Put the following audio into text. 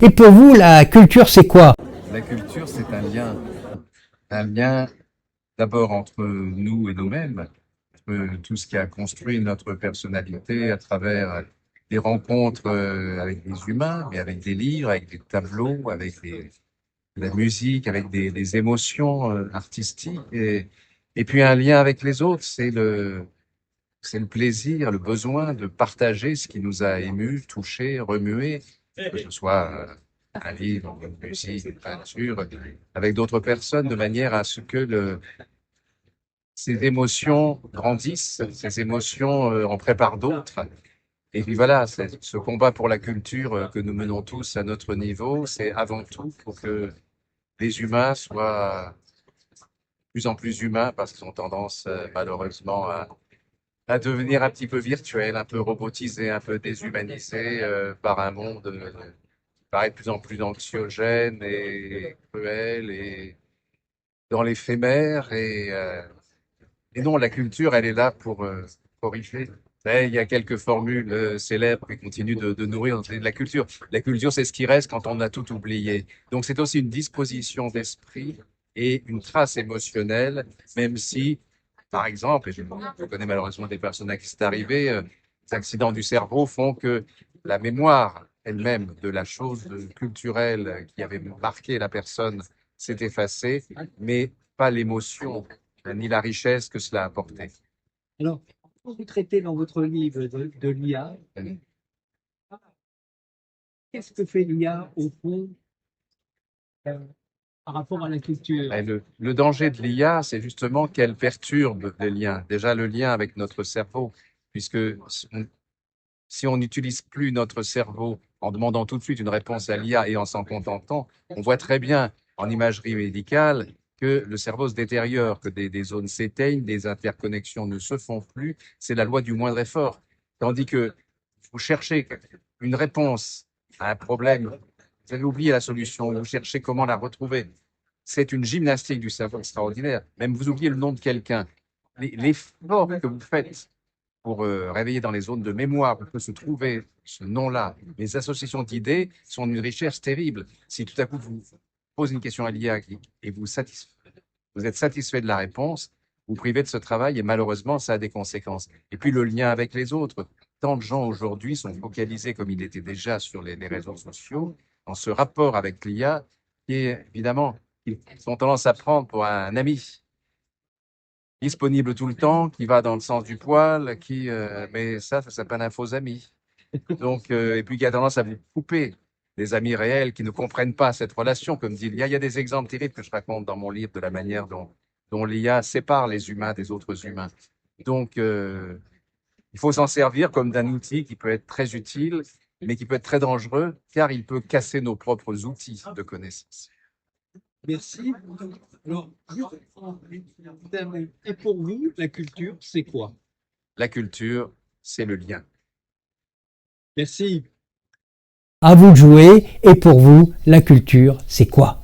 Et pour vous, la culture, c'est quoi? La culture, c'est un lien d'abord entre nous et nous-mêmes, tout ce qui a construit notre personnalité à travers des rencontres avec des humains, mais avec des livres, avec des tableaux, avec la musique, avec des émotions artistiques, et puis un lien avec les autres, c'est le plaisir, le besoin de partager ce qui nous a émus, touchés, remués, que ce soit un livre, une musique, une peinture, avec d'autres personnes, de manière à ce que ces émotions grandissent, ces émotions en préparent d'autres. Et puis voilà, ce combat pour la culture que nous menons tous à notre niveau, c'est avant tout pour que les humains soient de plus en plus humains, parce qu'ils ont tendance malheureusement à devenir un petit peu virtuels, un peu robotisés, un peu déshumanisés par un monde qui paraît de plus en plus anxiogène et cruel et dans l'éphémère. Et non, la culture, elle est là pour corriger. Il y a quelques formules célèbres qui continuent de nourrir la culture. La culture, c'est ce qui reste quand on a tout oublié. Donc, c'est aussi une disposition d'esprit et une trace émotionnelle, même si, par exemple, et je connais malheureusement des personnes à qui c'est arrivé, les accidents du cerveau font que la mémoire elle-même de la chose culturelle qui avait marqué la personne s'est effacée, mais pas l'émotion ni la richesse que cela a apporté. Alors, vous traitez dans votre livre de l'IA. Qu'est-ce que fait l'IA au fond euh, par rapport à la culture? Le danger de l'IA, c'est justement qu'elle perturbe les liens. Déjà, le lien avec notre cerveau, puisque si on n'utilise plus notre cerveau en demandant tout de suite une réponse à l'IA et en s'en contentant, on voit très bien en imagerie médicale que le cerveau se détériore, que des zones s'éteignent, des interconnexions ne se font plus. C'est la loi du moindre effort. Tandis que vous cherchez une réponse à un problème, vous avez oublié la solution, vous cherchez comment la retrouver. C'est une gymnastique du cerveau extraordinaire. Même vous oubliez le nom de quelqu'un. L'effort que vous faites pour réveiller dans les zones de mémoire où peut se trouver ce nom-là, les associations d'idées sont d'une richesse terrible. Si tout à coup vous posez une question à l'IA et vous êtes satisfait de la réponse, vous privez de ce travail et malheureusement, ça a des conséquences. Et puis le lien avec les autres. Tant de gens aujourd'hui sont focalisés, comme il était déjà sur les réseaux sociaux, dans ce rapport avec l'IA qui est évidemment, ils ont tendance à prendre pour un ami disponible tout le temps, qui va dans le sens du poil, mais ça s'appelle un faux ami. Donc, et puis qui a tendance à vous couper des amis réels qui ne comprennent pas cette relation. Comme dit l'IA, il y a des exemples terribles que je raconte dans mon livre de la manière dont l'IA sépare les humains des autres humains. Donc, il faut s'en servir comme d'un outil qui peut être très utile, mais qui peut être très dangereux, car il peut casser nos propres outils de connaissance. Merci. Alors, et pour vous, la culture, c'est quoi? La culture, c'est le lien. Merci. À vous de jouer. Et pour vous, la culture, c'est quoi?